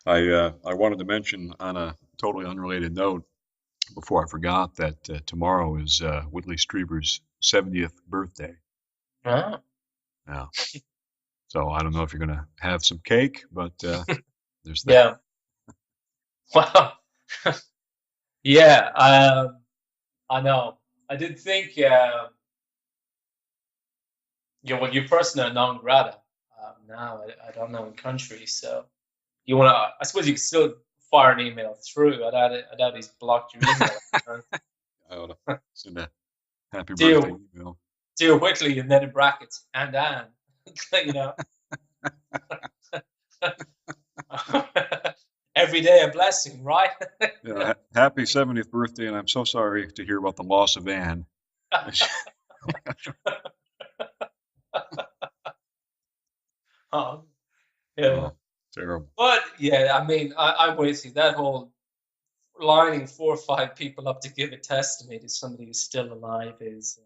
I wanted to mention on a totally unrelated note before I forgot that tomorrow is Whitley Strieber's 70th birthday. Ah, Yeah. So I don't know if you're gonna have some cake, but there's that. yeah. Wow. Yeah. I know. I did think. Yeah. Well, you're persona non grata now. I don't know in country, so you want to. I suppose you can still fire an email through. I doubt he's blocked your email. I ought to send a happy birthday Dear, email. dear Whitley, and then in brackets, and Anne. You know. Every day a blessing, right? Yeah, happy 70th birthday, and I'm so sorry to hear about the loss of Anne. um, yeah. Oh, terrible. But yeah, I mean, I'm with you. That whole lining 4 or 5 people up to give a testimony to somebody who's still alive is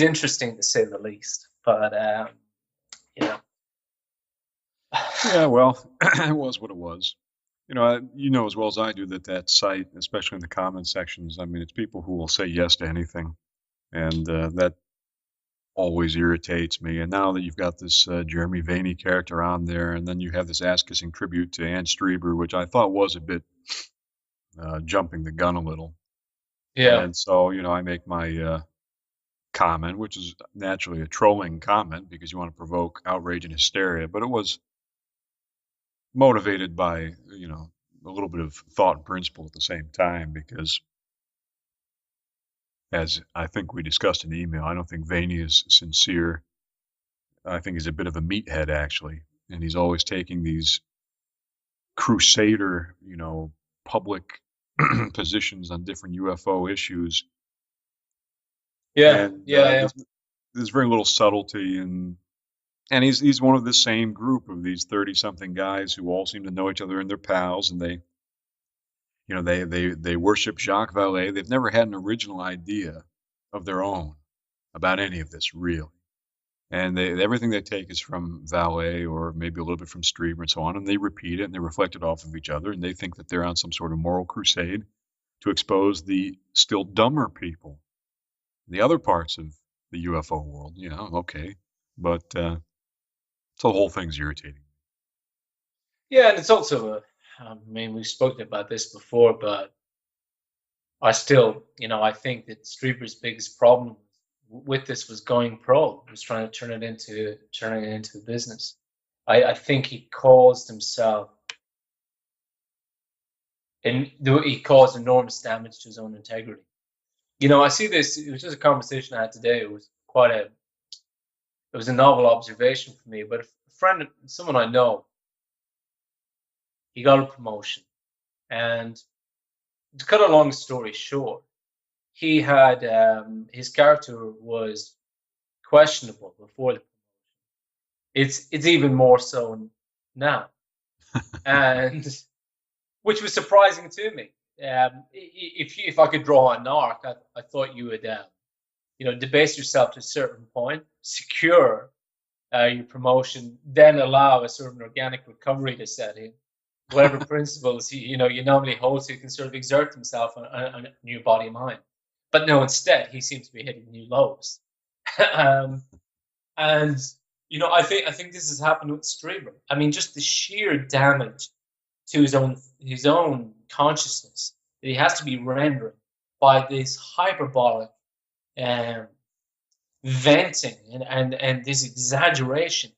interesting to say the least. But yeah, Yeah, well, it was what it was. You know as well as I do that that site, especially in the comment sections, I mean, it's people who will say yes to anything, and that always irritates me. And now that you've got this Jeremy Vaney character on there, and then you have this ass-kissing tribute to Anne Strieber, which I thought was a bit jumping the gun a little. yeah, And so, I make my comment, which is naturally a trolling comment because you want to provoke outrage and hysteria, but it was motivated by, a little bit of thought and principle at the same time because as I think we discussed in the email, I don't think Vaney is sincere. I think he's a bit of a meathead actually, and he's always taking these crusader, public positions on different UFO issues, yeah, and yeah, yeah, there's very little subtlety and he's one of the same group of these 30 something guys who all seem to know each other and they're pals and they worship Jacques Vallée. They've never had an original idea of their own about any of this really. And everything they take is from Vallée or maybe a little bit from Strieber and so on, and they repeat it and they reflect it off of each other, and they think that they're on some sort of moral crusade to expose the still dumber people, the other parts of the UFO world. Okay, but so the whole thing's irritating. yeah. And it's also I mean, we've spoken about this before, but I still, I think that Strieber's biggest problem with this was going pro. He was trying to turning it into a business. I think he caused himself and he caused enormous damage to his own integrity. I see this. It was just a conversation I had today. It was a novel observation for me. But a friend, someone I know, he got a promotion, and to cut a long story short, he had his character was questionable before the it's even more so now, and which was surprising to me. If I could draw an arc, I thought you would debase yourself to a certain point, secure your promotion, then allow a sort of organic recovery to set in. Whatever principles you normally hold to can sort of exert himself on your body and mind. But no, instead he seems to be hitting new lows. um, and I think this has happened with Strieber. I mean, just the sheer damage to his own consciousness that he has to be rendering by this hyperbolic um, venting and this exaggeration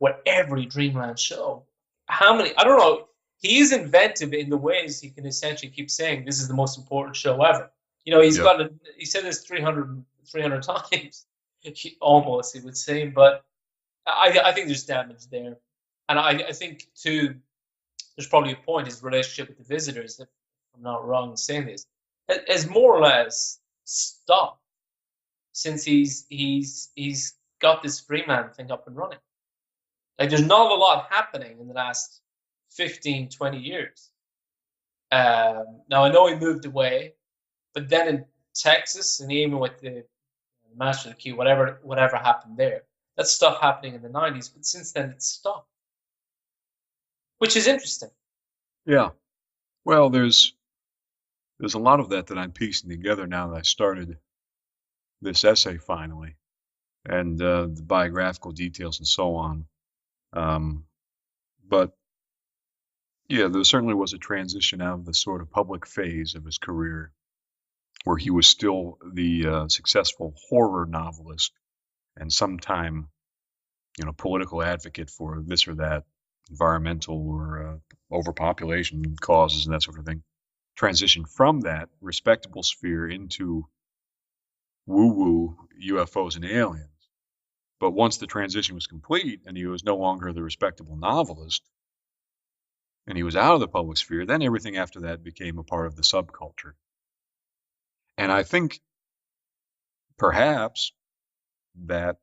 with every Dreamland show. How many? I don't know. He is inventive in the ways he can essentially keep saying this is the most important show ever. He's Yep. got he said this 300 times, almost, he would say. But I think there's damage there. And I think, too, there's probably a point, his relationship with the visitors, if I'm not wrong in saying this, has more or less stopped since he's got this Freeman thing up and running. Like, there's not a lot happening in the last 15, 20 years. Now, I know he moved away, but then in Texas, and even with the Master of the Key, whatever happened there, that's stuff happening in the 90s, but since then it's stopped. which is interesting. Yeah. Well, there's a lot of that I'm piecing together now that I started this essay finally, and the biographical details and so on. Um, but yeah, there certainly was a transition out of the sort of public phase of his career where he was still the successful horror novelist and sometime, political advocate for this or that environmental or overpopulation causes and that sort of thing. Transition from that respectable sphere into woo-woo UFOs and aliens. But once the transition was complete and he was no longer the respectable novelist and he was out of the public sphere, then everything after that became a part of the subculture. And I think perhaps that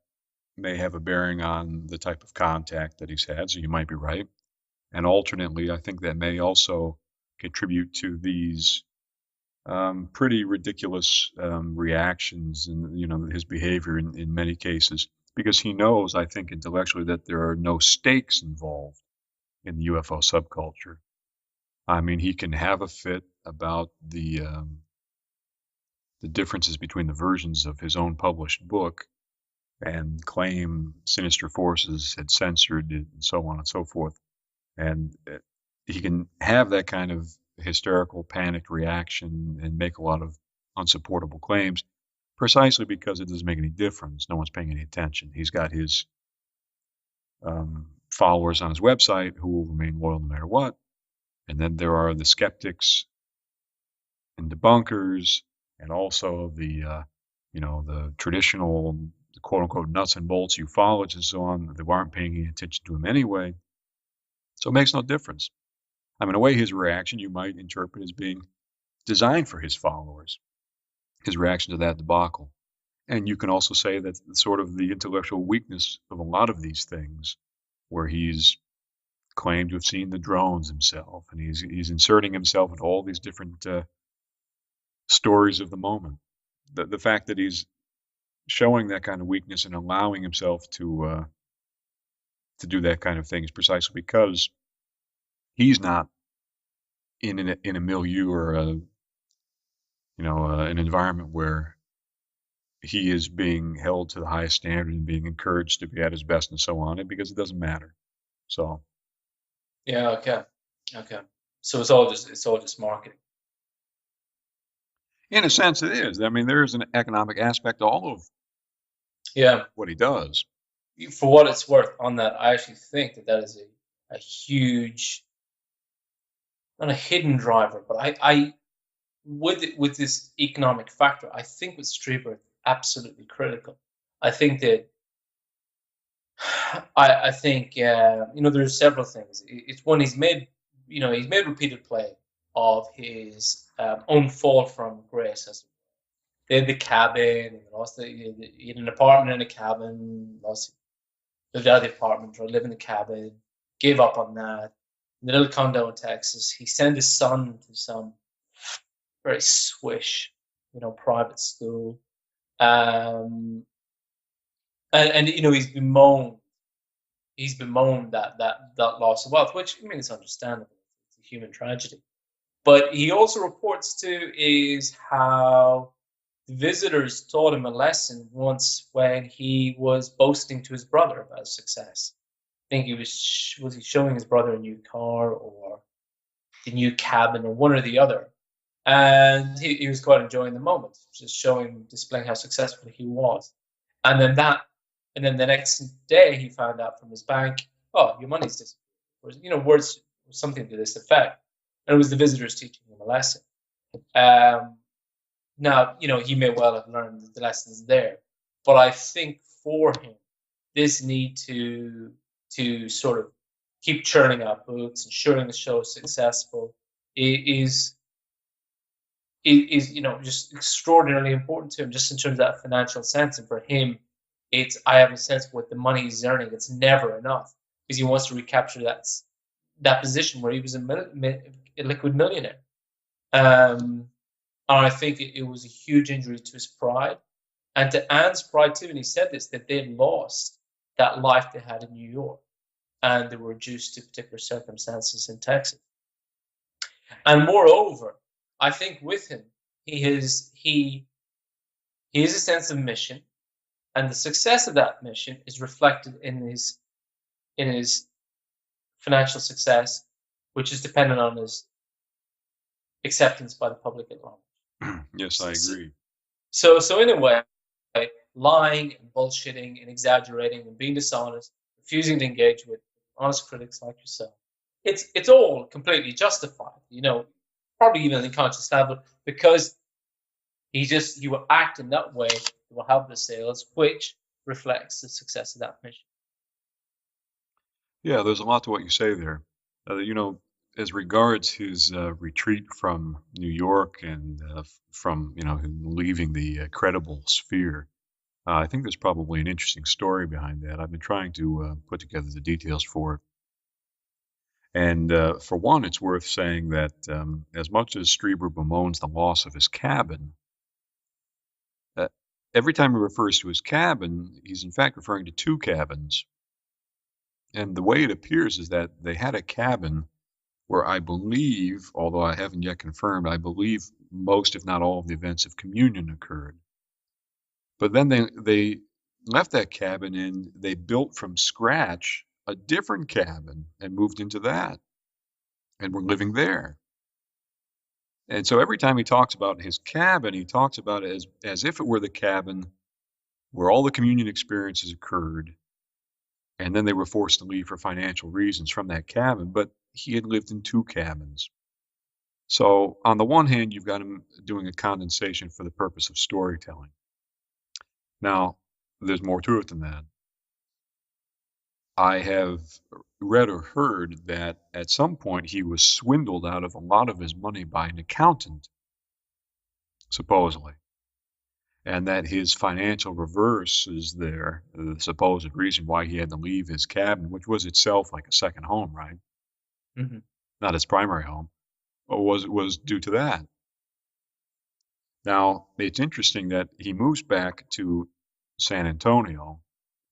may have a bearing on the type of contact that he's had, so you might be right. And alternately, I think that may also contribute to these pretty ridiculous reactions and his behavior in many cases because he knows, I think, intellectually that there are no stakes involved in the UFO subculture. I mean, he can have a fit about the differences between the versions of his own published book and claim sinister forces had censored it and so on and so forth. And he can have that kind of hysterical, panicked reaction and make a lot of unsupportable claims precisely because it doesn't make any difference. No one's paying any attention. He's got his followers on his website who will remain loyal no matter what. And then there are the skeptics and debunkers and also the traditional quote unquote nuts and bolts ufologists and so on that aren't paying any attention to him anyway. So it makes no difference. I mean, in a way, his reaction you might interpret as being designed for his followers, his reaction to that debacle. And you can also say that sort of the intellectual weakness of a lot of these things, where he's claimed to have seen the drones himself, and he's inserting himself into all these different stories of the moment. The fact that he's showing that kind of weakness and allowing himself to do that kind of thing is precisely because he's not in a milieu or an environment where he is being held to the highest standard and being encouraged to be at his best and so on, and because it doesn't matter. So Yeah. Okay. So it's all just marketing. in a sense, it is. I mean, there is an economic aspect to all of Yeah. what he does. For what it's worth, on that, I actually think that is a huge, not a hidden driver, but I with this economic factor, I think with Strieber, absolutely critical. I think that I think there's several things. It's one, he's made repeated play of his own fall from grace. As they had the cabin, and lost he had an apartment in a cabin, lived out of the apartment, or lived in the cabin, gave up on that. In the little condo in Texas, he sent his son to some very swish, private school. Um, and he's bemoaned that loss of wealth, which, I mean, it's understandable. It's a human tragedy. But he also reports to is how the visitors taught him a lesson once when he was boasting to his brother about his success. I think he showing his brother a new car or the new cabin or one or the other, and he was quite enjoying the moment, just displaying how successful he was. And then the next day he found out from his bank, oh, your money's disappeared, or words, something to this effect. And it was the visitors teaching him a lesson. Now, he may well have learned the lessons there, but I think for him, this need to sort of keep churning out books, ensuring the show is successful, is just extraordinarily important to him, just in terms of that financial sense. And for him, I have a sense with the money he's earning, it's never enough, because he wants to recapture that position where he was a liquid millionaire. And I think it was a huge injury to his pride, and to Anne's pride too. And he said this, that they'd lost that life they had in New York. and they were reduced to particular circumstances in Texas. And moreover, I think with him, he has a sense of mission, and the success of that mission is reflected in his financial success, which is dependent on his acceptance by the public at large. Yes, I So, agree. so in a way, lying and bullshitting and exaggerating and being dishonest, refusing to engage with honest critics like yourself, it's all completely justified. Probably even an unconscious level, because he will act in that way that will help the sales, which reflects the success of that mission. Yeah, there's a lot to what you say there. As regards his retreat from New York and from him leaving the credible sphere, I think there's probably an interesting story behind that. I've been trying to put together the details for it. And for one, it's worth saying that as much as Strieber bemoans the loss of his cabin, uh, every time he refers to his cabin, he's in fact referring to two cabins. And the way it appears is that they had a cabin where I believe, although I haven't yet confirmed, I believe most, if not all, of the events of communion occurred. But then they left that cabin and they built from scratch a different cabin and moved into that and were living there. And so every time he talks about his cabin, he talks about it as if it were the cabin where all the communion experiences occurred, and then they were forced to leave for financial reasons from that cabin, but he had lived in two cabins. So on the one hand, you've got him doing a condensation for the purpose of storytelling. Now, there's more to it than that. I have read or heard that at some point he was swindled out of a lot of his money by an accountant, supposedly, and that his financial reverse is there, the supposed reason why he had to leave his cabin, which was itself like a second home, right? Mm-hmm. Not his primary home, was due to that. Now, it's interesting that he moves back to San Antonio,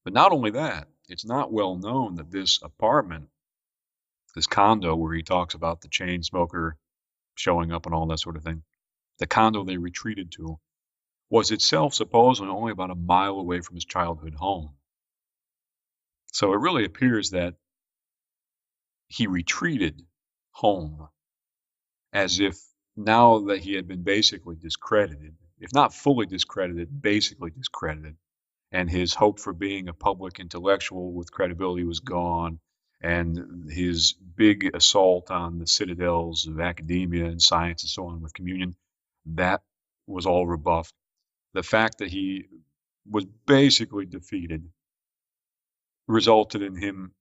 but not only that, it's not well known that this apartment, this condo where he talks about the chain smoker showing up and all that sort of thing, the condo they retreated to, was itself supposedly only about a mile away from his childhood home. So it really appears that he retreated home as if now that he had been basically discredited, if not fully discredited, basically discredited, and his hope for being a public intellectual with credibility was gone, and his big assault on the citadels of academia and science and so on with communion, that was all rebuffed. The fact that he was basically defeated resulted in him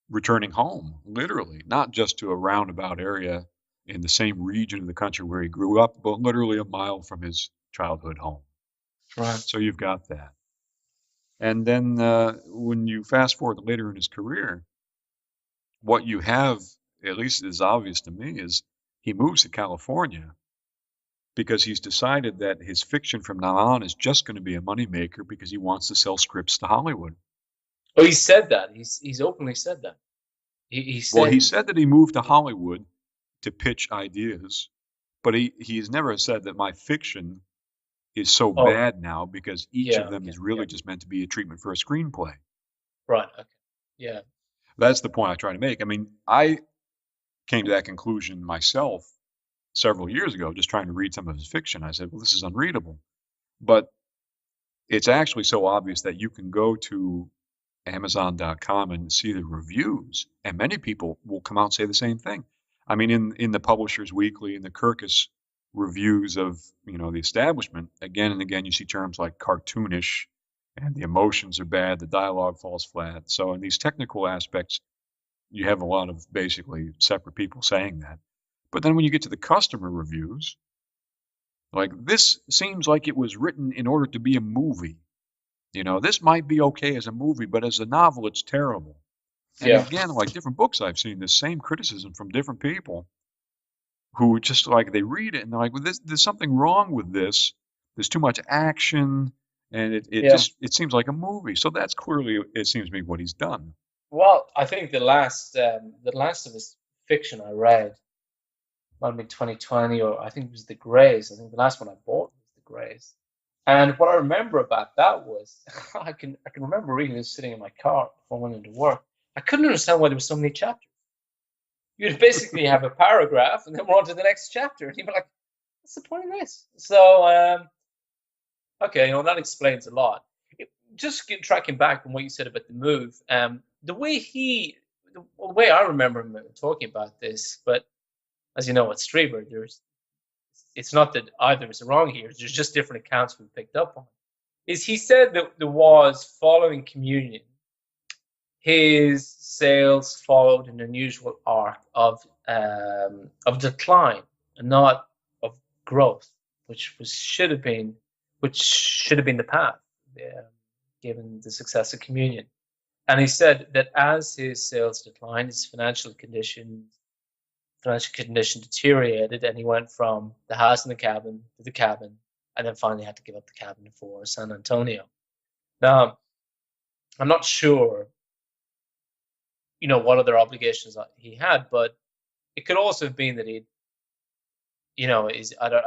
returning home, literally, not just to a roundabout area in the same region of the country where he grew up, but literally a mile from his childhood home. Right. So you've got that. And then when you fast forward later in his career, what you have, at least is obvious to me, is he moves to California because he's decided that his fiction from now on is just going to be a moneymaker because he wants to sell scripts to Hollywood. Oh, he said that. He's openly said that. He said. Well, he said that he moved to Hollywood to pitch ideas, but he's never said that my fiction is so bad now because each of them is really just meant to be a treatment for a screenplay. Right. Okay. Yeah. That's the point I try to make. I mean, I came to that conclusion myself several years ago, just trying to read some of his fiction. I said, well, this is unreadable. But it's actually so obvious that you can go to Amazon.com and see the reviews, and many people will come out and say the same thing. I mean, in the Publishers Weekly and the Kirkus reviews of the establishment, again and again you see terms like cartoonish, and the emotions are bad, the dialogue falls flat. So in these technical aspects, you have a lot of basically separate people saying that. But then when you get to the customer reviews, like, this seems like it was written in order to be a movie. This might be okay as a movie, but as a novel, it's terrible. And again, like different books I've seen, the same criticism from different people who just like, they read it and they're like, well, there's something wrong with this. There's too much action, and it seems like a movie. So that's clearly, it seems to me, what he's done. Well, I think the last of his fiction I read might have been 2020, or I think it was The Greys. I think the last one I bought was The Greys. And what I remember about that was I can remember reading this sitting in my car before I went into work. I couldn't understand why there were so many chapters. You'd basically have a paragraph, and then we're on to the next chapter, and you'd be like, "What's the point of this?" So, okay, that explains a lot. Tracking back from what you said about the move, the way I remember him talking about this, but as you know, with Strieber, it's not that either is wrong here. There's just different accounts we picked up on. Is he said that there was following communion, his sales followed an unusual arc of decline and not of growth, which should have been the path, um, given the success of communion. And he said that as his sales declined, his financial condition deteriorated, and he went from the house in the cabin to the cabin, and then finally had to give up the cabin for San Antonio. Now, I'm not sure, what other obligations he had, but it could also have been that I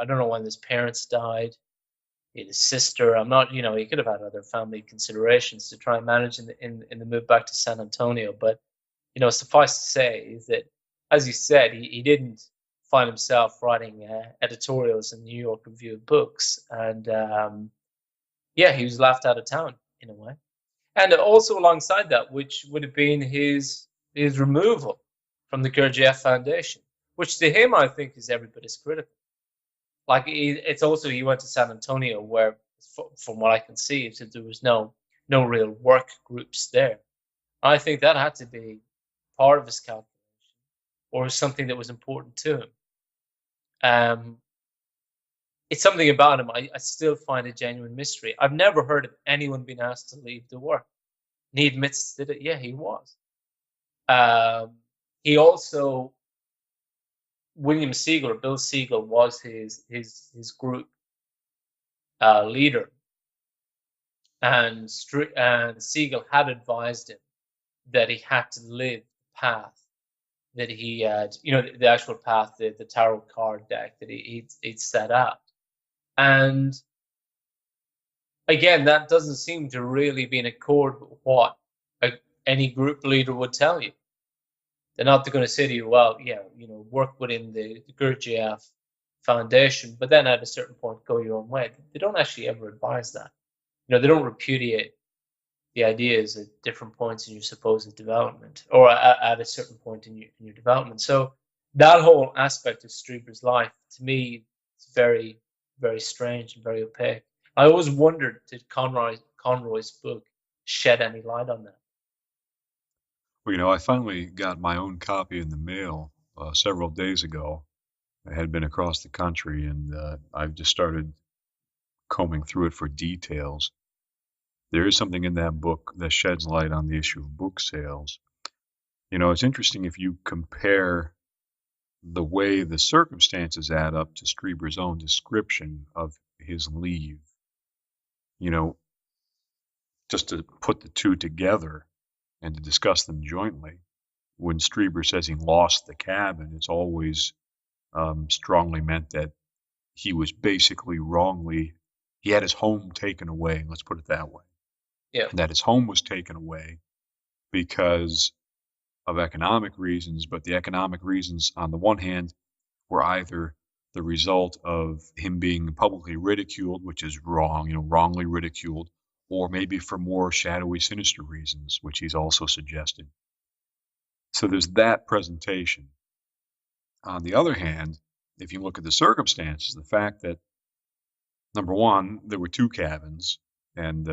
don't know when his parents died. He had his sister. I'm not, he could have had other family considerations to try and manage in the move back to San Antonio. But suffice to say is that, as you said, he didn't find himself writing editorials in the New York Review of Books, and yeah, he was laughed out of town in a way. And also alongside that, which would have been his removal from the Gurdjieff Foundation, which to him I think is every bit as critical. Like it's also he went to San Antonio where, from what I can see, there was no real work groups there. I think that had to be part of his calculation, or something that was important to him. Um, it's something about him I still find a genuine mystery. I've never heard of anyone being asked to leave the work. And he admits that, yeah, he was. He also, William Siegel, or Bill Siegel, was his group leader, and Siegel had advised him that he had to live the path that he had, the actual path, the tarot card deck that he'd set out. And again, that doesn't seem to really be in accord with what any group leader would tell you. They're not going to say to you, well, yeah, work within the Gurdjieff Foundation, but then at a certain point, go your own way. They don't actually ever advise that. They don't repudiate the ideas at different points in your supposed development, or at a certain point in your development. So that whole aspect of Strieber's life, to me, is very, very strange and very opaque. I always wondered, did Conroy's book shed any light on that? Well, I finally got my own copy in the mail several days ago. I had been across the country, and I've just started combing through it for details. There is something in that book that sheds light on the issue of book sales. It's interesting if you compare the way the circumstances add up to Strieber's own description of his leave. You know, just to put the two together and to discuss them jointly. When Strieber says he lost the cabin, it's always strongly meant that he was basically wrongly, he had his home taken away, let's put it that way. Yeah. And that his home was taken away because of economic reasons, but the economic reasons, on the one hand, were either the result of him being publicly ridiculed, which is wrong, wrongly ridiculed, or maybe for more shadowy, sinister reasons, which he's also suggested. So there's that presentation. On the other hand, if you look at the circumstances, the fact that, number one, there were two cabins, and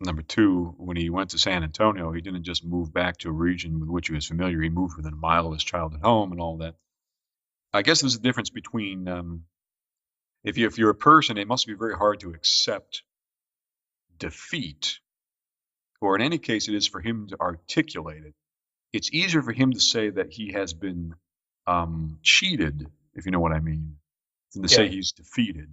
number two, when he went to San Antonio, he didn't just move back to a region with which he was familiar. He moved within a mile of his childhood home and all that. I guess there's a difference between, if you're a person, it must be very hard to accept defeat, or in any case, it is for him to articulate it. It's easier for him to say that he has been cheated, if you know what I mean, than to say he's defeated.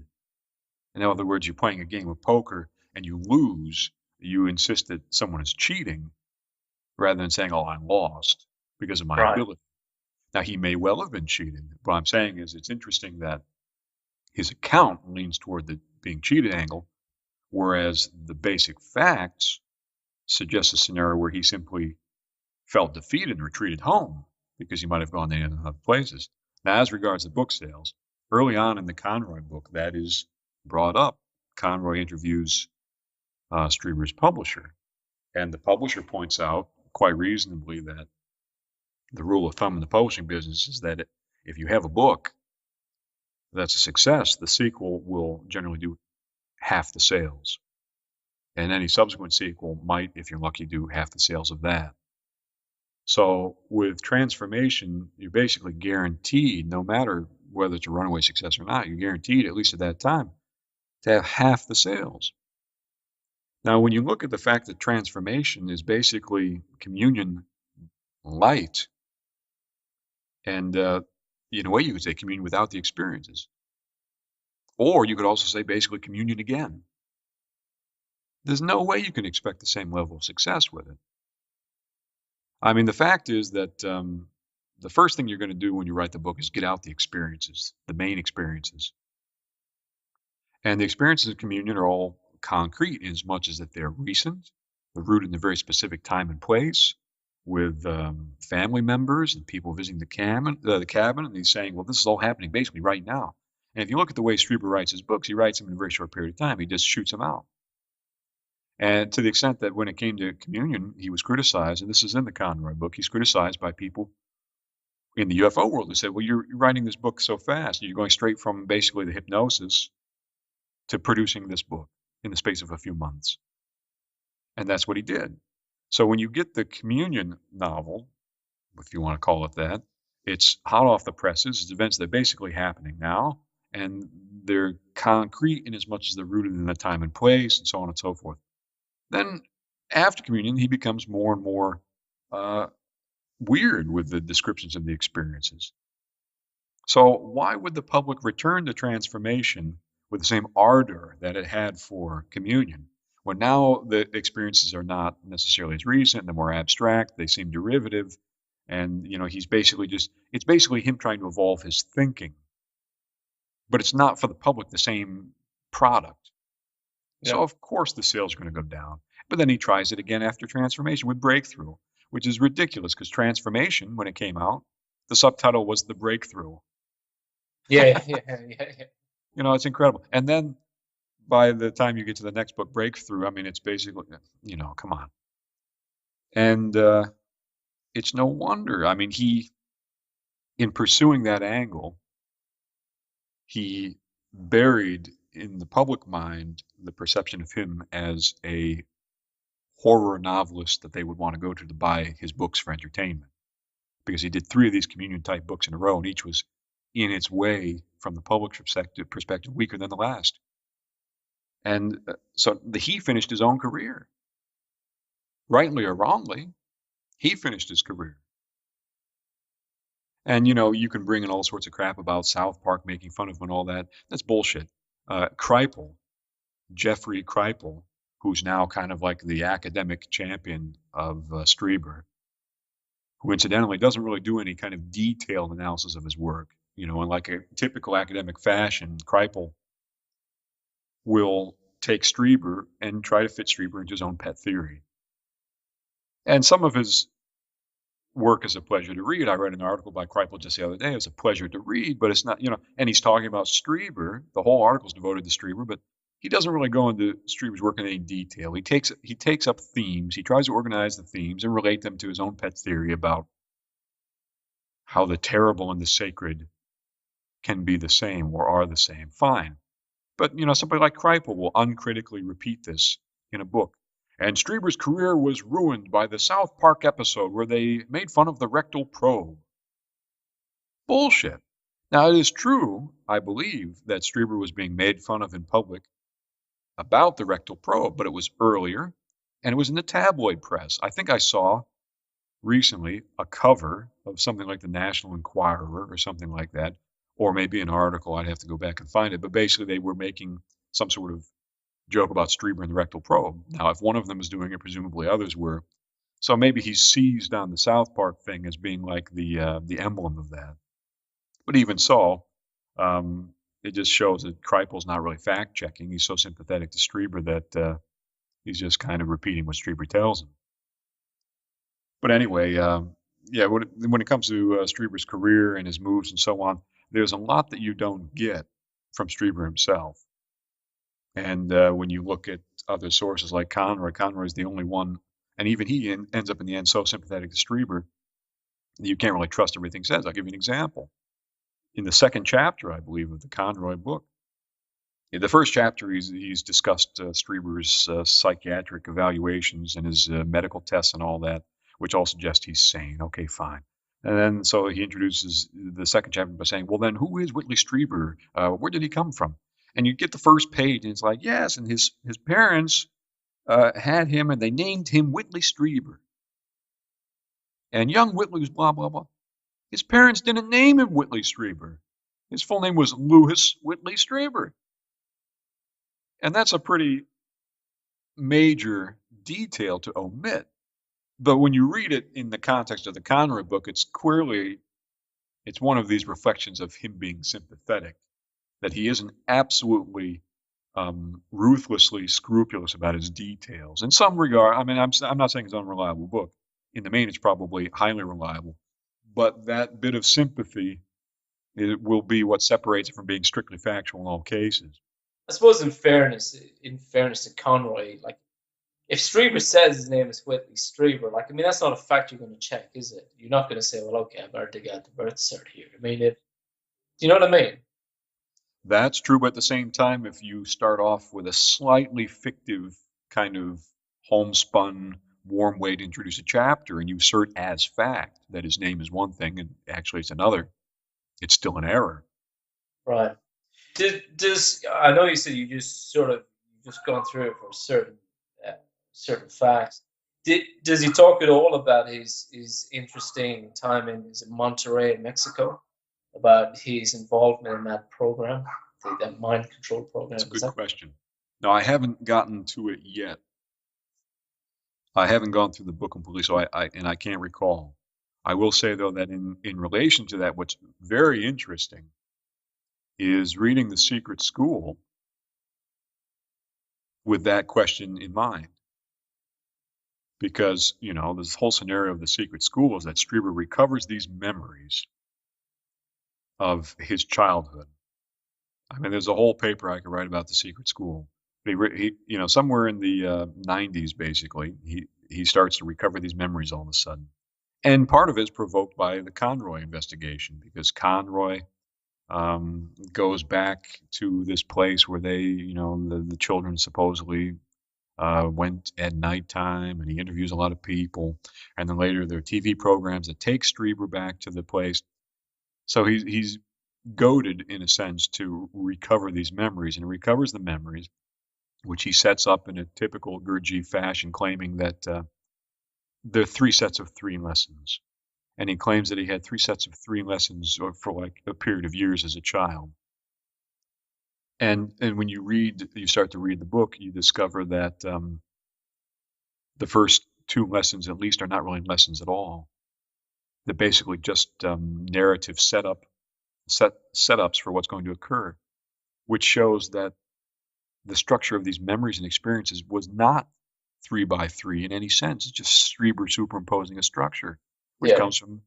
In other words, you're playing a game of poker and you lose, you insist that someone is cheating. rather than saying, "Oh, I lost because of my Right. ability." Now, he may well have been cheated. What I'm saying is it's interesting that his account leans toward the being cheated angle, whereas the basic facts suggest a scenario where he simply felt defeated and retreated home because he might have gone to other places. Now, as regards to book sales, early on in the Conroy book, that is brought up. Conroy interviews Strieber's publisher, and the publisher points out quite reasonably that the rule of thumb in the publishing business is that if you have a book that's a success, the sequel will generally do half the sales, and any subsequent sequel might, if you're lucky, do half the sales of that. So with transformation, you're basically guaranteed, no matter whether it's a runaway success or not, you're guaranteed, at least at that time, to have half the sales. Now, when you look at the fact that transformation is basically communion light, and in a way you could say communion without the experiences, or you could also say basically communion again. There's no way you can expect the same level of success with it. I mean, the fact is that the first thing you're going to do when you write the book is get out the experiences, the main experiences. And the experiences of communion are all concrete in as much as that they're recent, they're rooted in a very specific time and place with family members and people visiting the cabin, and he's saying, well, this is all happening basically right now. And if you look at the way Strieber writes his books, he writes them in a very short period of time. He just shoots them out. And to the extent that when it came to communion, he was criticized, and this is in the Conroy book, he's criticized by people in the UFO world who said, well, you're writing this book so fast. You're going straight from basically the hypnosis to producing this book in the space of a few months. And that's what he did. So when you get the communion novel, if you want to call it that, it's hot off the presses. It's events that are basically happening now, and they're concrete in as much as they're rooted in the time and place and so on and so forth. Then after communion, he becomes more and more weird with the descriptions of the experiences. So why would the public return to transformation with the same ardor that it had for communion, when now the experiences are not necessarily as recent, they're more abstract, they seem derivative, and he's basically it's basically him trying to evolve his thinking, but it's not for the public the same product. Yeah. So of course the sales are going to go down. But then he tries it again after transformation with breakthrough, which is ridiculous because transformation, when it came out, the subtitle was The Breakthrough. Yeah. It's incredible. And then by the time you get to the next book, Breakthrough, I mean, it's basically, come on. And it's no wonder. I mean, in pursuing that angle, he buried in the public mind the perception of him as a horror novelist that they would want to go to buy his books for entertainment, because he did 3 of these communion type books in a row, and each was in its way, from the public perspective, weaker than the last. And so he finished his own career, rightly or wrongly. He finished his career. And you can bring in all sorts of crap about South Park making fun of him and all that. That's bullshit. Kripal, Jeffrey Kripal, who's now kind of like the academic champion of Strieber, who incidentally doesn't really do any kind of detailed analysis of his work. In like a typical academic fashion, Kripal will take Strieber and try to fit Strieber into his own pet theory. And some of his work is a pleasure to read. I read an article by Kripal just the other day. It was a pleasure to read, but it's not, and he's talking about Strieber. The whole article is devoted to Strieber, but he doesn't really go into Strieber's work in any detail. He takes up themes. He tries to organize the themes and relate them to his own pet theory about how the terrible and the sacred can be the same or are the same. Fine. But, somebody like Kripal will uncritically repeat this in a book. And Strieber's career was ruined by the South Park episode where they made fun of the rectal probe. Bullshit. Now, it is true, I believe, that Strieber was being made fun of in public about the rectal probe, but it was earlier, and it was in the tabloid press. I think I saw recently a cover of something like the National Enquirer or something like that, or maybe an article. I'd have to go back and find it. But basically, they were making some sort of joke about Strieber and the rectal probe. Now, if one of them is doing it, presumably others were. So maybe he seized on the South Park thing as being like the emblem of that. But even so, um, it just shows that Kripal's not really fact checking. He's so sympathetic to Strieber that he's just kind of repeating what Strieber tells him. But anyway, yeah, when it comes to Strieber's career and his moves and so on, there's a lot that you don't get from Strieber himself. And when you look at other sources like Conroy's the only one, and even he ends up in the end so sympathetic to Strieber, you can't really trust everything he says. I'll give you an example. In the second chapter, I believe, of the Conroy book, in the first chapter, he's discussed Strieber's psychiatric evaluations and his medical tests and all that, which all suggest he's sane. Okay, fine. And then so he introduces the second chapter by saying, well, then who is Whitley Strieber? Where did he come from? And you get the first page, and it's like, yes, and his parents had him, and they named him Whitley Strieber. And young Whitley was blah, blah, blah. His parents didn't name him Whitley Strieber. His full name was Louis Whitley Strieber. And that's a pretty major detail to omit. But when you read it in the context of the Conroy book, it's one of these reflections of him being sympathetic, that he isn't absolutely ruthlessly scrupulous about his details. In some regard, I mean, I'm not saying it's an unreliable book. In the main, it's probably highly reliable. But that bit of sympathy, it will be what separates it from being strictly factual in all cases. I suppose in fairness to Conroy, like if Strieber says his name is Whitley Strieber, like I mean that's not a fact you're going to check, is it? You're not going to say, well, okay, I better dig out the birth cert here. I mean, do you know what I mean? That's true, but at the same time, if you start off with a slightly fictive kind of homespun, warm way to introduce a chapter, and you assert as fact that his name is one thing and actually it's another, it's still an error. Right. Does I know you said you just gone through it for certain facts. Does he talk at all about his interesting time in Monterrey, Mexico, about his involvement in that program, that mind control program? That's a good question. No, I haven't gotten to it yet. I haven't gone through the book completely, so I can't recall. I will say though that in relation to that, what's very interesting is reading The Secret School with that question in mind. Because, you know, this whole scenario of The Secret School is that Strieber recovers these memories of his childhood. I mean, there's a whole paper I could write about The Secret School. He you know, somewhere in the 90s, basically, he starts to recover these memories all of a sudden. And part of it is provoked by the Conroy investigation, because Conroy goes back to this place where they, you know, the children supposedly went at nighttime, and he interviews a lot of people. And then later there are TV programs that take Strieber back to the place. So he's goaded, in a sense, to recover these memories, and he recovers the memories, which he sets up in a typical Gurdjieff fashion, claiming that there are 3 sets of 3 lessons. And he claims that he had 3 sets of 3 lessons for like a period of years as a child. And when you start to read the book, you discover that the first 2 lessons, at least, are not really lessons at all. They're basically just narrative setups for what's going to occur, which shows that the structure of these memories and experiences was not 3 by 3 in any sense. It's just Strieber superimposing a structure, which comes from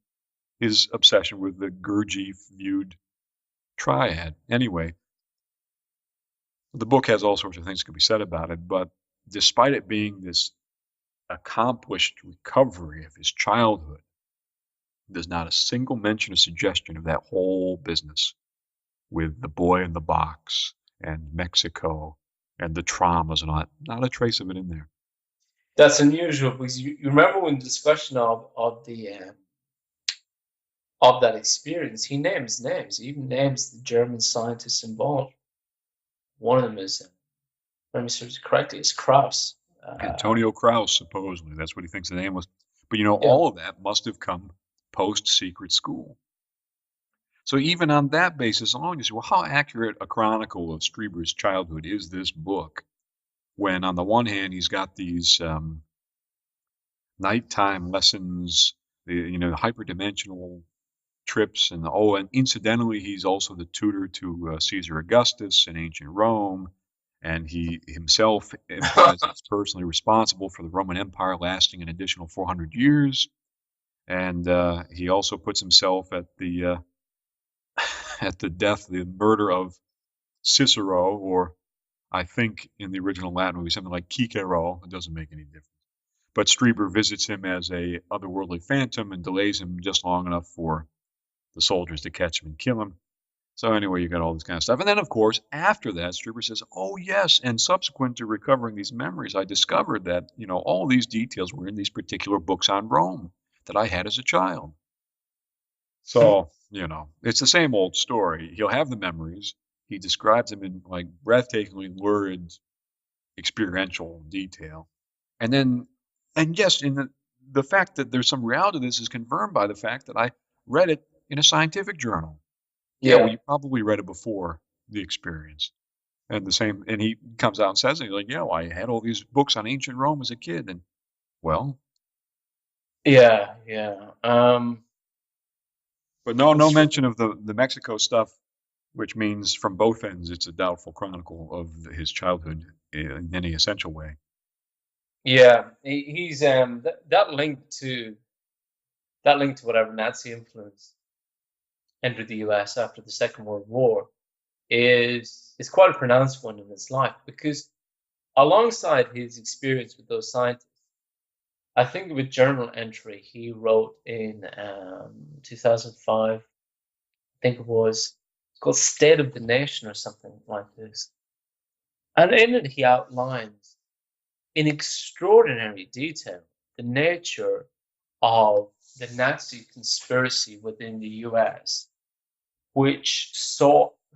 his obsession with the Gurdjieff viewed triad. Anyway, the book has all sorts of things that can be said about it, but despite it being this accomplished recovery of his childhood, there's not a single mention or suggestion of that whole business with the boy in the box and Mexico and the traumas and all that. Not a trace of it in there. That's unusual, because you remember when the discussion of that experience, he names names. He even names the German scientists involved. One of them is, if I remember correctly, is Krauss. Antonio Krauss, supposedly. That's what he thinks the name was. But, you know, all of that must have come post-Secret School. So even on that basis alone, you say, well, how accurate a chronicle of Strieber's childhood is this book? When on the one hand, he's got these nighttime lessons, the hyperdimensional trips, and incidentally, he's also the tutor to Caesar Augustus in ancient Rome, and he himself implies he's personally responsible for the Roman Empire lasting an additional 400 years, and he also puts himself at the at the murder of Cicero, or I think in the original Latin would be something like Cicero. It doesn't make any difference. But Strieber visits him as a otherworldly phantom and delays him just long enough for the soldiers to catch him and kill him. So anyway, you got all this kind of stuff. And then, of course, after that, Strieber says, oh, yes, and subsequent to recovering these memories, I discovered that, all these details were in these particular books on Rome that I had as a child. So, it's the same old story. He'll have the memories. He describes them in like breathtakingly lurid experiential detail. And then, and yes, in the fact that there's some reality to this is confirmed by the fact that I read it in a scientific journal. Yeah, well, Yeah, you probably read it before the experience. And the same, and he comes out and says it, like, yeah, well, I had all these books on ancient Rome as a kid. And, well, yeah, yeah. but no It's mention of the Mexico stuff, which means from both ends, it's a doubtful chronicle of his childhood in any essential way. Yeah, he's that link to whatever Nazi influence entered the U.S. after the Second World War is quite a pronounced one in his life, because alongside his experience with those scientists, I think of a journal entry he wrote in 2005. I think it was, it's called State of the Nation or something like this. And in it, he outlines in extraordinary detail the nature of the Nazi conspiracy within the US, which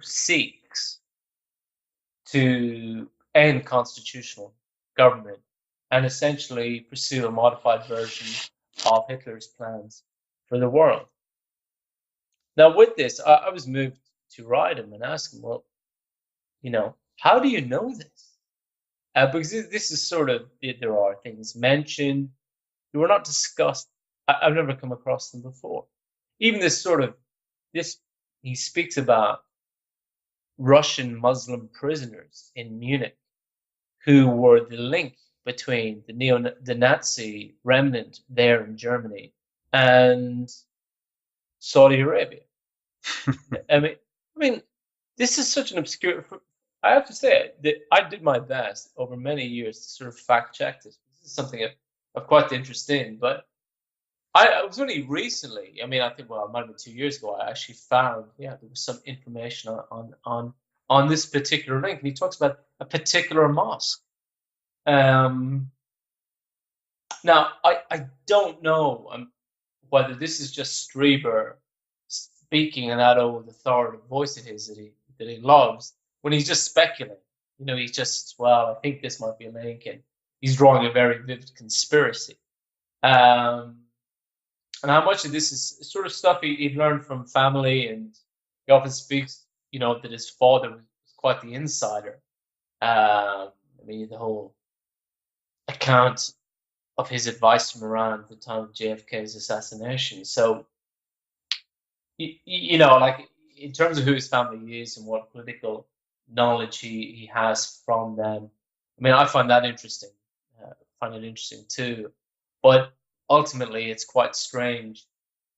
seeks to end constitutional government and essentially pursue a modified version of Hitler's plans for the world. Now, with this, I was moved to write him and ask him, well, how do you know this? Because this is sort of, there are things mentioned that were not discussed. I've never come across them before. Even this, he speaks about Russian Muslim prisoners in Munich who were the link between the Nazi remnant there in Germany and Saudi Arabia. I mean, this is such an obscure. I have to say that I did my best over many years to sort of fact check this. This is something of quite interest in, but I was only recently. I mean, I think, well, it might have been 2 years ago. I actually found, yeah, there was some information on this particular link, and he talks about a particular mosque. Now, I don't know whether this is just Strieber speaking in that old authoritative voice of his that he loves, when he's just speculating. He's just, well, I think this might be a link, and he's drawing a very vivid conspiracy. And how much of this is sort of stuff he'd learned from family, and he often speaks, that his father was quite the insider. I mean, the whole account of his advice from Iran at the time of JFK's assassination. So, like, in terms of who his family is and what political knowledge he has from them, I mean, I find that interesting. Find it interesting too. But ultimately, it's quite strange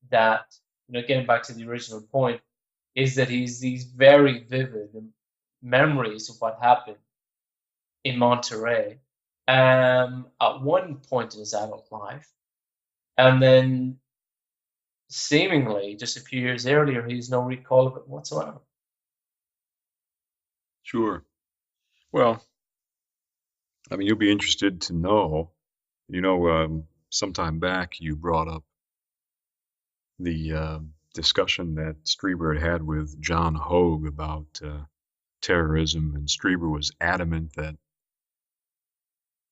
that, getting back to the original point, is that he's these very vivid memories of what happened in Monterey at one point in his adult life, and then seemingly just a few years earlier, he has no recall of it whatsoever. Sure. Well, I mean, you'll be interested to know, sometime back you brought up the discussion that Strieber had with John Hogue about terrorism, and Strieber was adamant that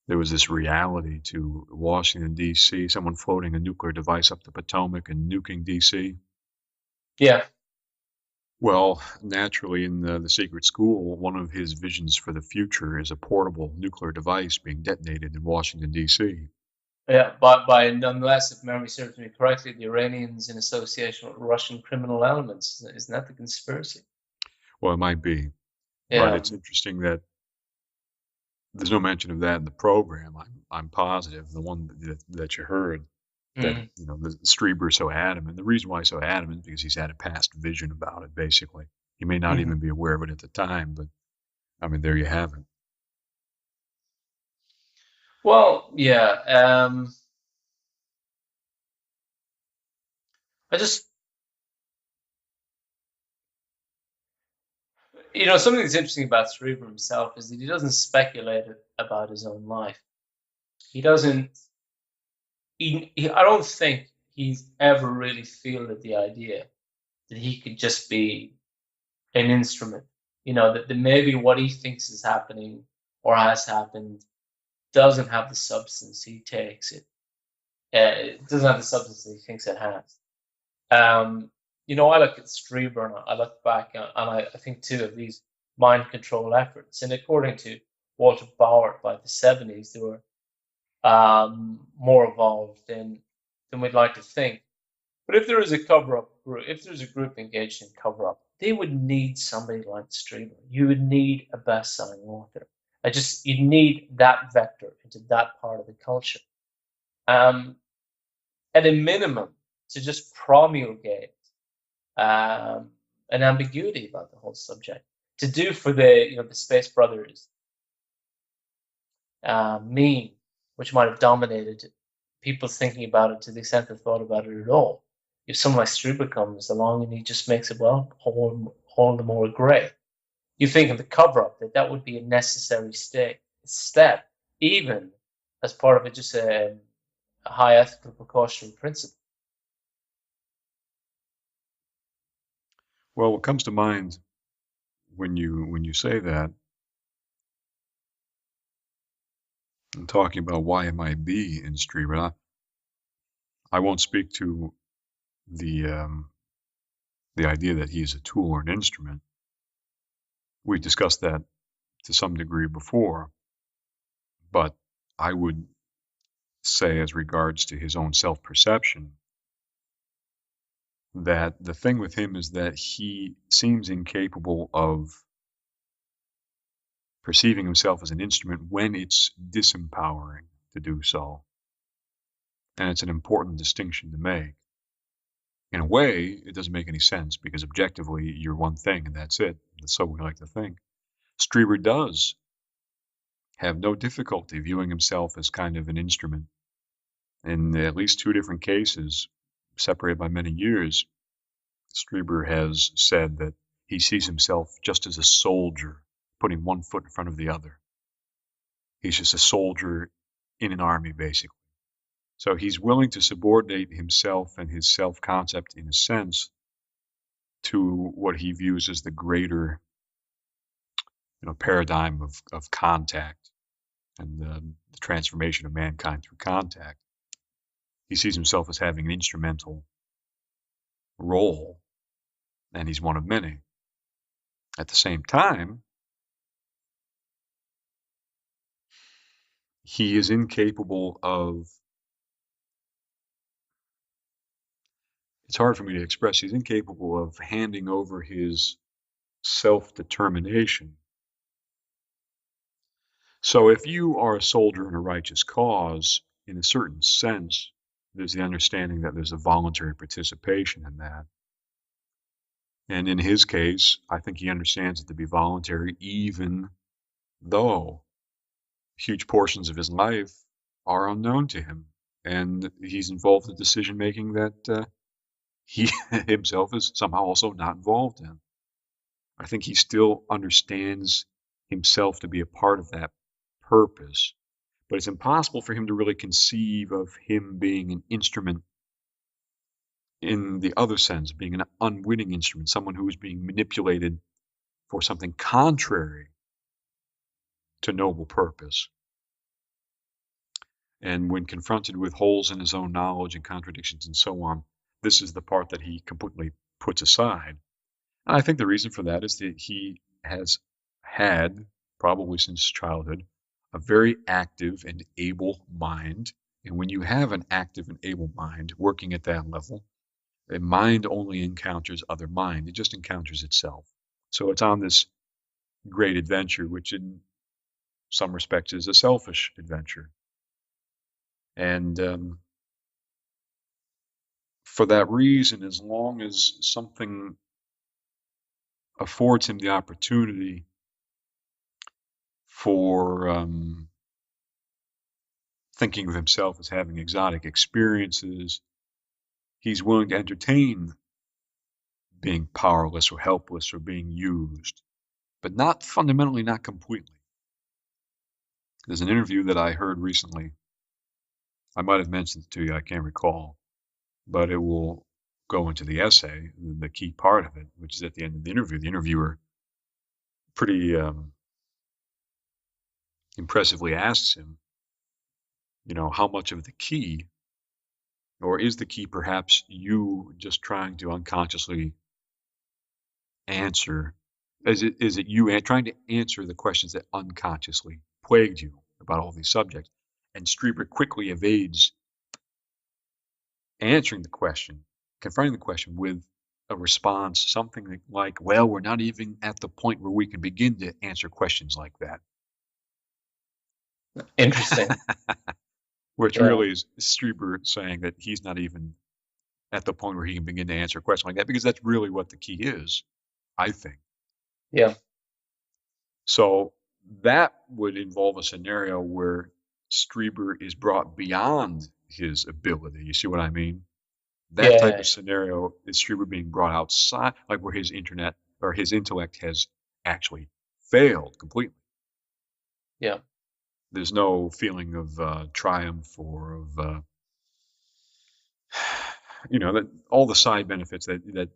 there was this reality to Washington, D.C., someone floating a nuclear device up the Potomac and nuking D.C. Yeah. Well, naturally, in the secret school, one of his visions for the future is a portable nuclear device being detonated in Washington, D.C. Yeah, by nonetheless, if memory serves me correctly, the Iranians in association with Russian criminal elements. Isn't that the conspiracy? Well, it might be, but Yeah. it's interesting that there's no mention of that in the program. I'm positive the one that you heard that Mm. the Strieber is so adamant. The reason why he's so adamant is because he's had a past vision about it. Basically, he may not Hmm. even be aware of it at the time, but I mean, there you have it. Well, yeah. I just, something that's interesting about Strieber himself is that he doesn't speculate about his own life. He doesn't. I don't think he's ever really fielded the idea that he could just be an instrument. That maybe what he thinks is happening or has happened doesn't have the substance he takes it. It doesn't have the substance that he thinks it has. Um, I look at Strieber and I look back and I think too of these mind control efforts. And according to Walter Bauer, by the 70s, they were more evolved than we'd like to think. But if there is a cover-up group, if there's a group engaged in cover-up, they would need somebody like Strieber. You would need a best-selling author. You need that vector into that part of the culture. Um, at a minimum, to just promulgate an ambiguity about the whole subject. To do for the Space Brothers meme, which might have dominated people's thinking about it to the extent they thought about it at all. If someone like Strieber comes along and he just makes it all the more great, you think in the cover up that would be a necessary step, even as part of it, just a high ethical precautionary principle. Well, what comes to mind when you say that, I'm talking about why it might be in Strieber. I won't speak to the um, the idea that he's a tool or an instrument. We discussed that to some degree before, but I would say, as regards to his own self-perception, that the thing with him is that he seems incapable of perceiving himself as an instrument when it's disempowering to do so. And it's an important distinction to make. In a way, it doesn't make any sense because objectively you're one thing and that's it. That's so we like to think. Strieber does have no difficulty viewing himself as kind of an instrument. In at least two different cases, separated by many years, Strieber has said that he sees himself just as a soldier, putting one foot in front of the other. He's just a soldier in an army, basically. So he's willing to subordinate himself and his self-concept, in a sense, to what he views as the greater, paradigm of contact and the transformation of mankind through contact. He sees himself as having an instrumental role, and he's one of many. At the same time, he is incapable of, it's hard for me to express, he's incapable of handing over his self-determination. So if you are a soldier in a righteous cause, in a certain sense, there's the understanding that there's a voluntary participation in that. And in his case, I think he understands it to be voluntary, even though huge portions of his life are unknown to him. And he's involved in decision making that he himself is somehow also not involved in. I think he still understands himself to be a part of that purpose, but it's impossible for him to really conceive of him being an instrument in the other sense, being an unwitting instrument, someone who is being manipulated for something contrary to noble purpose. And when confronted with holes in his own knowledge and contradictions and so on, this is the part that he completely puts aside. And I think the reason for that is that he has had, probably since childhood, a very active and able mind And when you have an active and able mind working at that level, a mind only encounters other mind. It just encounters itself. So it's on this great adventure, which in some respects is a selfish adventure. And for that reason, as long as something affords him the opportunity for thinking of himself as having exotic experiences, he's willing to entertain being powerless or helpless or being used, but not fundamentally, not completely. There's an interview that I heard recently. I might have mentioned it to you, I can't recall, but it will go into the essay, the key part of it, which is at the end of the interview. The interviewer pretty impressively asks him, how much of the key, or is the key perhaps you just trying to unconsciously answer? Is it you trying to answer the questions that unconsciously plagued you about all these subjects? And Strieber quickly evades answering the question, confronting the question with a response, something like, well, we're not even at the point where we can begin to answer questions like that. Interesting. Which Yeah. really is Strieber saying that he's not even at the point where he can begin to answer a question like that, because that's really what the key is, I think. Yeah. So that would involve a scenario where Strieber is brought beyond his ability. You see what I mean? That type Yeah. of scenario is Strieber being brought outside, like where his intellect has actually failed completely. Yeah. There's no feeling of triumph or of that all the side benefits that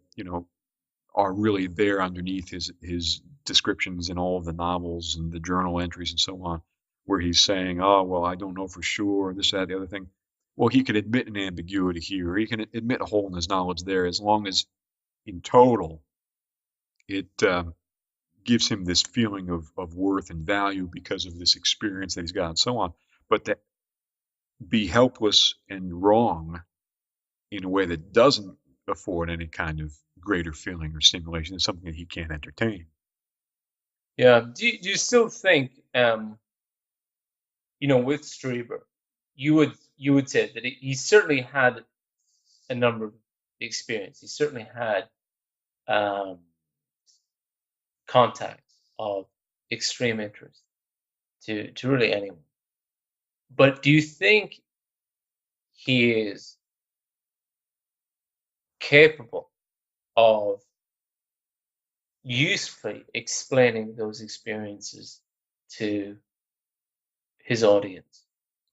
are really there underneath his descriptions in all of the novels and the journal entries and so on, where he's saying, "Oh, well, I don't know for sure, this, that, the other thing." Well, he can admit an ambiguity here, or he can admit a hole in his knowledge there, as long as in total it gives him this feeling of worth and value because of this experience that he's got and so on. But to be helpless and wrong in a way that doesn't afford any kind of greater feeling or stimulation is something that he can't entertain. Yeah. Do you still think, with Strieber, you would say that he certainly had a number of experience. He certainly had um, contact of extreme interest to really anyone. But do you think he is capable of usefully explaining those experiences to his audience?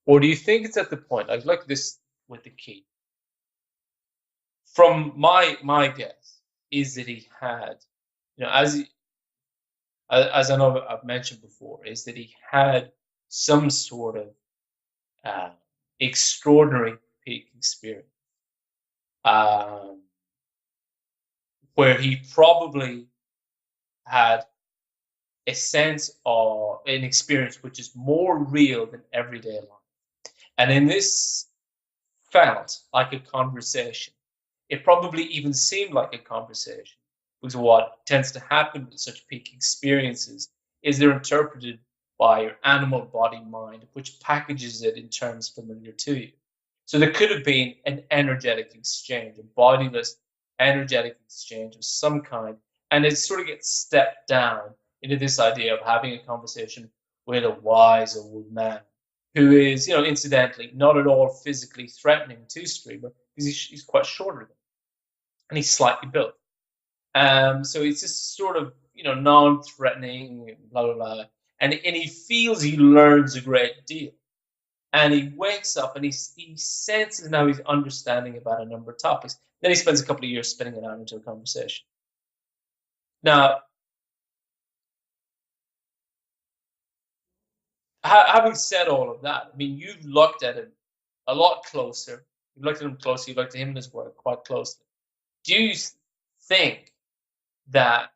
Or do you think it's at the point, like this with the key? From my guess is that he had, as I know I've mentioned before, is that he had some sort of uh, extraordinary peak experience, um, where he probably had a sense or an experience which is more real than everyday life. And in this felt like a conversation. It probably even seemed like a conversation, because what tends to happen with such peak experiences is they're interpreted by your animal body mind, which packages it in terms familiar to you. So there could have been an energetic exchange, a bodiless energetic exchange of some kind, and it sort of gets stepped down into this idea of having a conversation with a wise old man who is, incidentally, not at all physically threatening to Strieber because he's quite shorter than him and he's slightly built. So it's just sort of, non-threatening, blah, blah, blah. And he feels he learns a great deal. And he wakes up and he senses now he's understanding about a number of topics. Then he spends a couple of years spinning it out into a conversation. Now, having said all of that, I mean, you've looked at him a lot closer. You've looked at him closely. You've looked at him and his work quite closely. Do you think that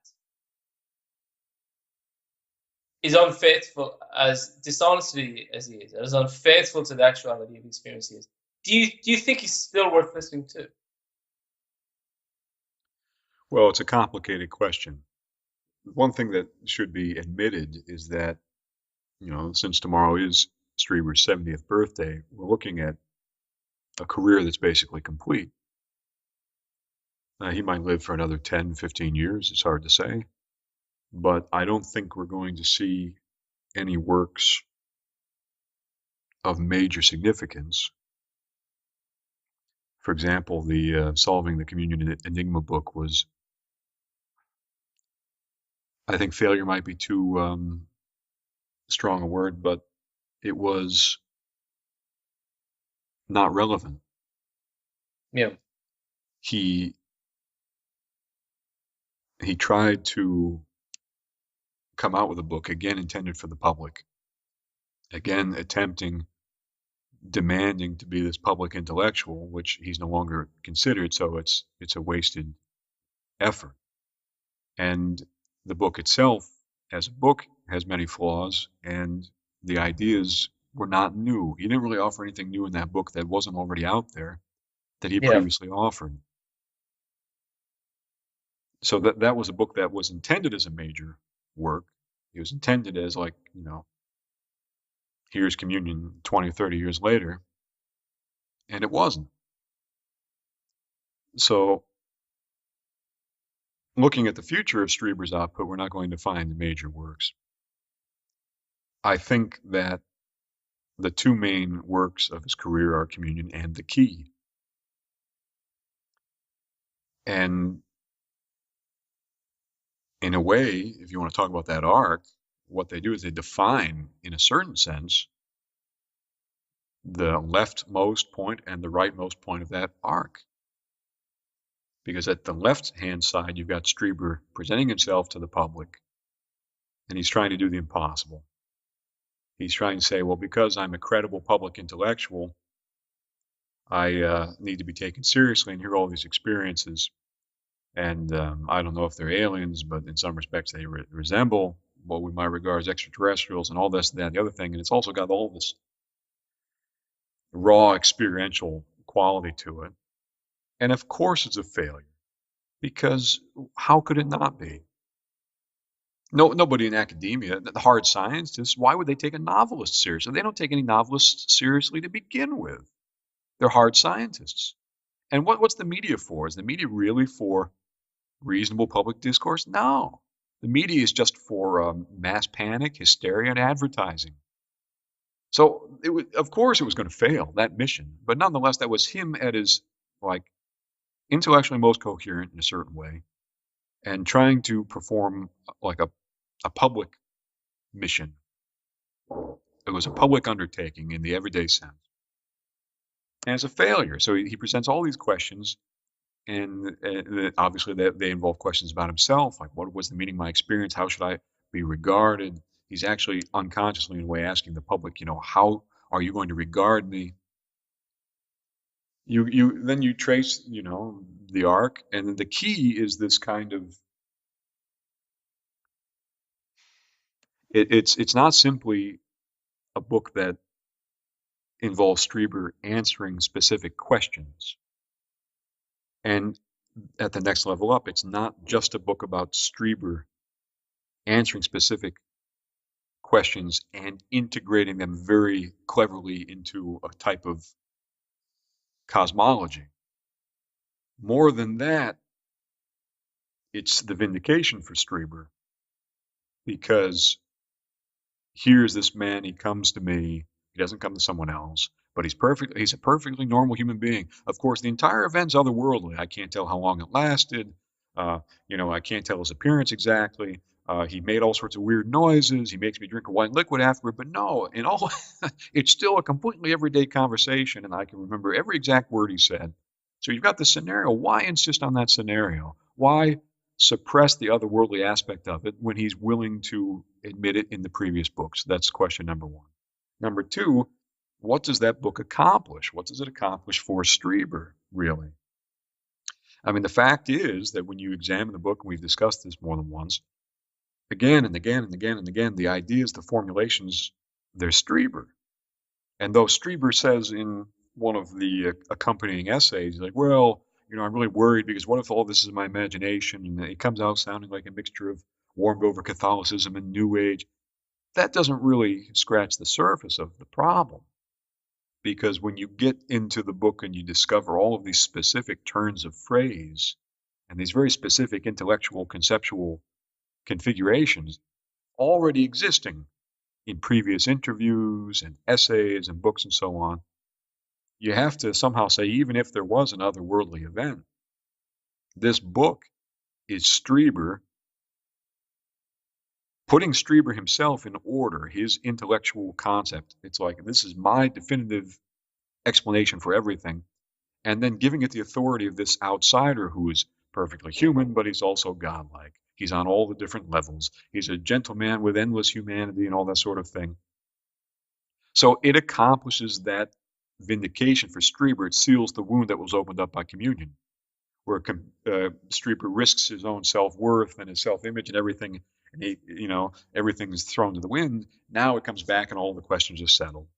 is unfaithful, as dishonestly as he is, as unfaithful to the actuality of experience he is, do you think he's still worth listening to? Well, it's a complicated question. One thing that should be admitted is that, since tomorrow is Strieber's 70th birthday, we're looking at a career that's basically complete. He might live for another 10, 15 years. It's hard to say. But I don't think we're going to see any works of major significance. For example, the Solving the Communion Enigma book was, I think failure might be too strong a word, but it was not relevant. Yeah. He tried to come out with a book, again intended for the public, again demanding to be this public intellectual, which he's no longer considered, so it's a wasted effort. And the book itself, as a book, has many flaws, and the ideas were not new. He didn't really offer anything new in that book that wasn't already out there that he Yeah. previously offered. So that was a book that was intended as a major work. It was intended as, like, here's communion 20 or 30 years later, and it wasn't. So looking at the future of Strieber's output, we're not going to find major works. I think that the two main works of his career are Communion and The Key. And in a way, if you want to talk about that arc, what they do is they define, in a certain sense, the leftmost point and the rightmost point of that arc. Because at the left-hand side, you've got Strieber presenting himself to the public, and he's trying to do the impossible. He's trying to say, well, because I'm a credible public intellectual, I need to be taken seriously, and here are all these experiences. And I don't know if they're aliens, but in some respects they resemble what we might regard as extraterrestrials, and all this, that, and the other thing. And it's also got all this raw experiential quality to it. And of course it's a failure, because how could it not be? No, nobody in academia, the hard scientists, why would they take a novelist seriously? They don't take any novelists seriously to begin with. They're hard scientists. And what's the media for? Is the media really for reasonable public discourse? No. The media is just for mass panic, hysteria, and advertising. So of course it was going to fail, that mission. But nonetheless, that was him at his, like, intellectually most coherent in a certain way, and trying to perform like a public mission. It was a public undertaking in the everyday sense. And it's a failure. So he presents all these questions, and obviously they involve questions about himself, like what was the meaning of my experience? How should I be regarded? He's actually unconsciously, in a way, asking the public, how are you going to regard me? Then you trace, the arc, and then the key is this kind of, it's not simply a book that involves Strieber answering specific questions. And at the next level up, it's not just a book about Strieber answering specific questions and integrating them very cleverly into a type of cosmology. More than that, it's the vindication for Strieber, because here's this man, he comes to me, he doesn't come to someone else, but he's a perfectly normal human being. Of course, the entire event's otherworldly. I can't tell how long it lasted. I can't tell his appearance exactly. He made all sorts of weird noises. He makes me drink a white liquid afterward. But no, in all, it's still a completely everyday conversation, and I can remember every exact word he said. So you've got the scenario. Why insist on that scenario? Why suppress the otherworldly aspect of it when he's willing to admit it in the previous books? That's question number one. Number two, what does that book accomplish? What does it accomplish for Strieber, really? I mean, the fact is that when you examine the book, and we've discussed this more than once, again and again and again and again, the ideas, the formulations, they're Strieber. And though Strieber says in one of the accompanying essays, like, well, I'm really worried because what if all this is my imagination and it comes out sounding like a mixture of warmed over Catholicism and New Age? That doesn't really scratch the surface of the problem. Because when you get into the book and you discover all of these specific turns of phrase and these very specific intellectual, conceptual configurations already existing in previous interviews and essays and books and so on, you have to somehow say, even if there was an otherworldly event, this book is Strieber putting Strieber himself in order, his intellectual concept. It's like, this is my definitive explanation for everything, and then giving it the authority of this outsider who is perfectly human, but he's also godlike. He's on all the different levels. He's a gentleman with endless humanity and all that sort of thing. So it accomplishes that vindication for Strieber. It seals the wound that was opened up by communion, where Strieber risks his own self-worth and his self-image and everything, and everything is thrown to the wind. Now it comes back and all the questions are settled.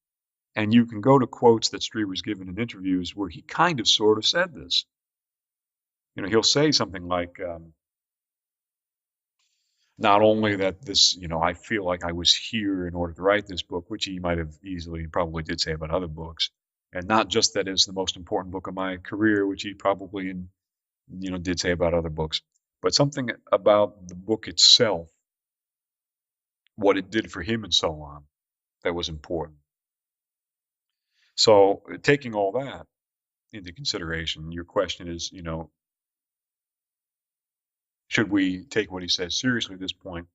And you can go to quotes that Strieber's given in interviews where he kind of sort of said this. He'll say something like, not only that this, I feel like I was here in order to write this book, which he might have easily and probably did say about other books, and not just that it's the most important book of my career, which he probably, did say about other books, but something about the book itself, what it did for him and so on, that was important. So taking all that into consideration, your question is, should we take what he says seriously at this point?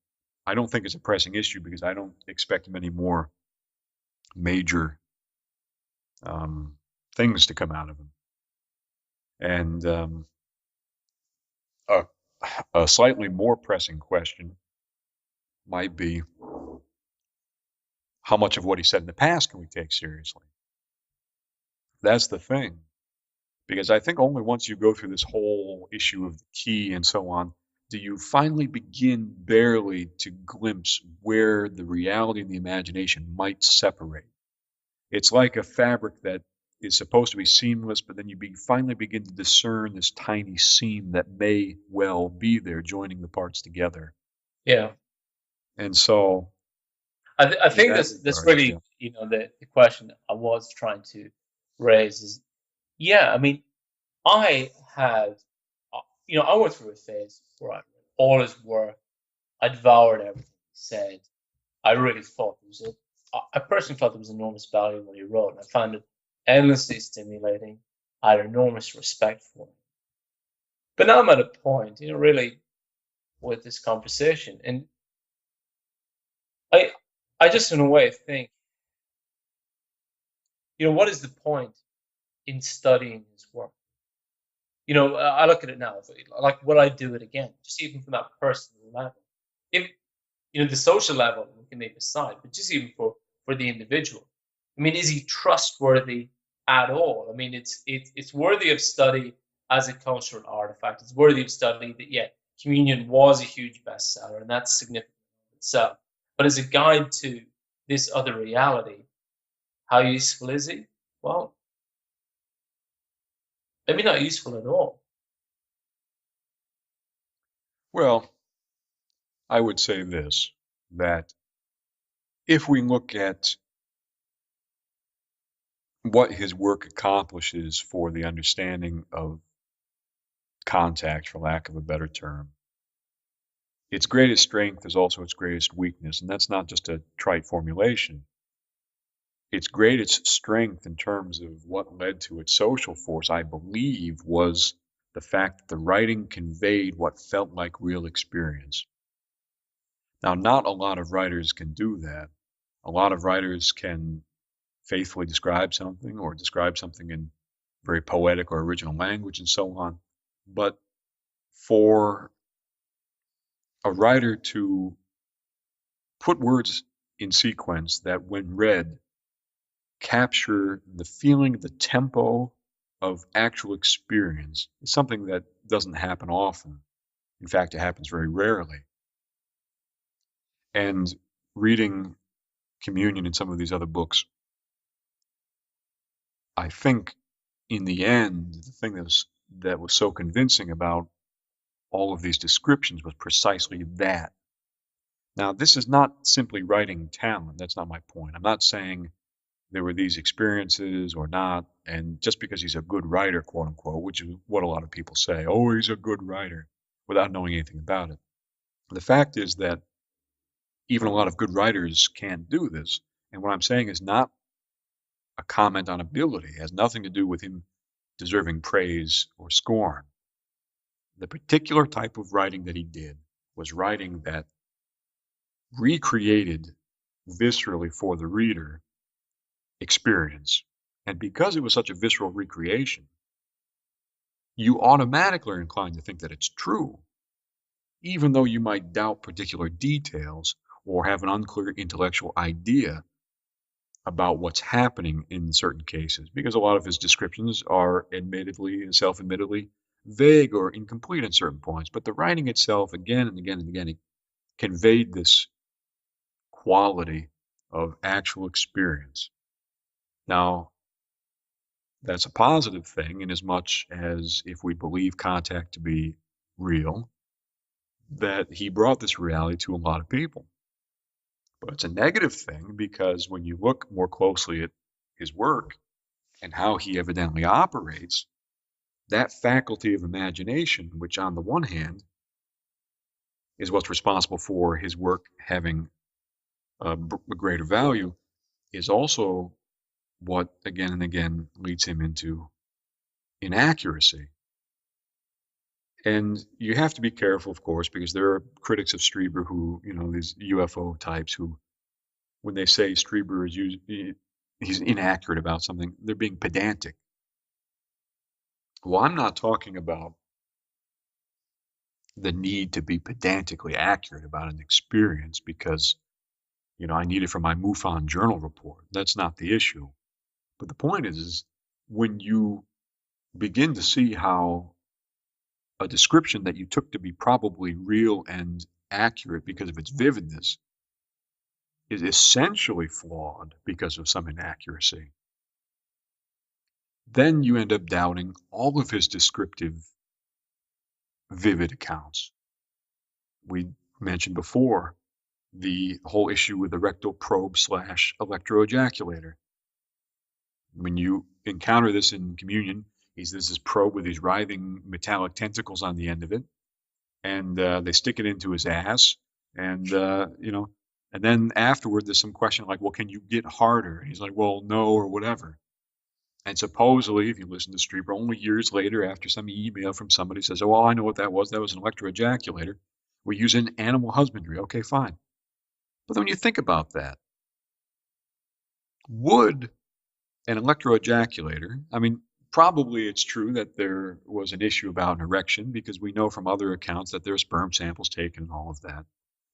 I don't think it's a pressing issue because I don't expect many more major things to come out of him. And a, a slightly more pressing question might be, how much of what he said in the past can we take seriously? That's the thing. Because I think only once you go through this whole issue of the key and so on, do you finally begin barely to glimpse where the reality and the imagination might separate. It's like a fabric that is supposed to be seamless, but then you finally begin to discern this tiny seam that may well be there, joining the parts together. Yeah. And so, I think that's really, yeah. The question I was trying to raise is, yeah, I mean, I had, I went through a phase where I read all his work, I devoured everything he said. I really thought I personally thought there was enormous value in what he wrote, and I found it endlessly stimulating. I had enormous respect for him. But now I'm at a point, really, with this conversation, and I just, in a way, think, what is the point in studying his work? I look at it now, like, would I do it again? Just even from that personal level. If, the social level, we can leave aside, but just even for the individual. I mean, is he trustworthy at all? I mean, it's worthy of study as a cultural artifact. It's worthy of study that, yeah, Communion was a huge bestseller, and that's significant in itself. But as a guide to this other reality, how useful is he? Well, maybe not useful at all. Well, I would say this, that if we look at what his work accomplishes for the understanding of contact, for lack of a better term, its greatest strength is also its greatest weakness. And that's not just a trite formulation. Its greatest strength in terms of what led to its social force, I believe, was the fact that the writing conveyed what felt like real experience. Now, not a lot of writers can do that. A lot of writers can faithfully describe something or describe something in very poetic or original language and so on. But for a writer to put words in sequence that, when read, capture the feeling, the tempo of actual experience, is something that doesn't happen often. In fact, it happens very rarely. And reading Communion and some of these other books, I think in the end, the thing that was so convincing about all of these descriptions was precisely that. Now, this is not simply writing talent. That's not my point. I'm not saying there were these experiences or not, and just because he's a good writer, quote unquote, which is what a lot of people say, oh, he's a good writer, without knowing anything about it. The fact is that even a lot of good writers can't do this. And what I'm saying is not a comment on ability. It has nothing to do with him deserving praise or scorn. The particular type of writing that he did was writing that recreated viscerally for the reader experience. And because it was such a visceral recreation, you automatically are inclined to think that it's true, even though you might doubt particular details or have an unclear intellectual idea about what's happening in certain cases, because a lot of his descriptions are admittedly and self-admittedly vague or incomplete at certain points. But the writing itself, again and again and again, it conveyed this quality of actual experience. Now, that's a positive thing in as much as if we believe contact to be real, that he brought this reality to a lot of people. But it's a negative thing because when you look more closely at his work and how he evidently operates, that faculty of imagination, which on the one hand is what's responsible for his work having a greater value, is also what again and again leads him into inaccuracy. And you have to be careful, of course, because there are critics of Strieber who, these UFO types who, when they say Strieber he's inaccurate about something, they're being pedantic. Well, I'm not talking about the need to be pedantically accurate about an experience because, I need it for my MUFON journal report. That's not the issue. But the point is when you begin to see how a description that you took to be probably real and accurate because of its vividness is essentially flawed because of some inaccuracy, then you end up doubting all of his descriptive, vivid accounts. We mentioned before the whole issue with the rectal probe / electroejaculator. When you encounter this in Communion, there's this probe with these writhing metallic tentacles on the end of it, and they stick it into his ass, and and then afterward there's some question like, well, can you get harder? And he's like, well, no, or whatever. And supposedly, if you listen to Strieber, only years later, after some email from somebody says, oh, well, I know what that was an electroejaculator. We use it in animal husbandry. Okay, fine. But then when you think about that, would an electroejaculator, I mean, probably it's true that there was an issue about an erection because we know from other accounts that there are sperm samples taken and all of that.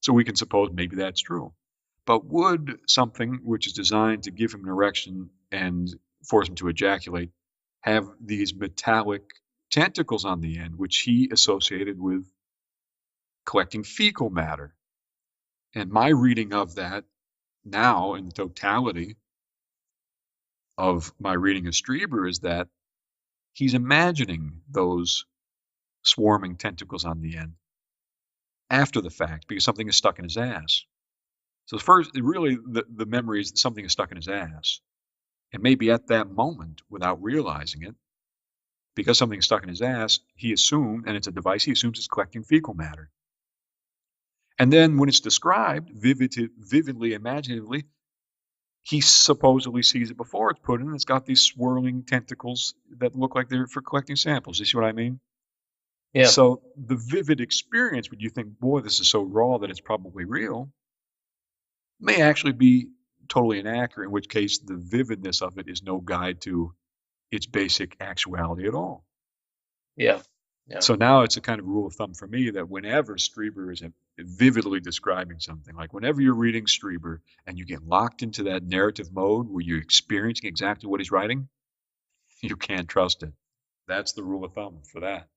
So we can suppose maybe that's true. But would something which is designed to give him an erection and force him to ejaculate have these metallic tentacles on the end, which he associated with collecting fecal matter? And my reading of that now in the totality of my reading of Strieber is that he's imagining those swarming tentacles on the end after the fact because something is stuck in his ass. So first, really, the memory is that something is stuck in his ass. And maybe at that moment, without realizing it, because something is stuck in his ass, he assumed, and it's a device, he assumes it's collecting fecal matter. And then when it's described vividly, imaginatively, he supposedly sees it before it's put in. It's got these swirling tentacles that look like they're for collecting samples. You see what I mean? Yeah. So the vivid experience, when you think, boy, this is so raw that it's probably real, may actually be totally inaccurate, in which case the vividness of it is no guide to its basic actuality at all. Yeah. Yeah. So now it's a kind of rule of thumb for me that whenever Strieber is vividly describing something, like whenever you're reading Strieber and you get locked into that narrative mode where you're experiencing exactly what he's writing, you can't trust it. That's the rule of thumb for that.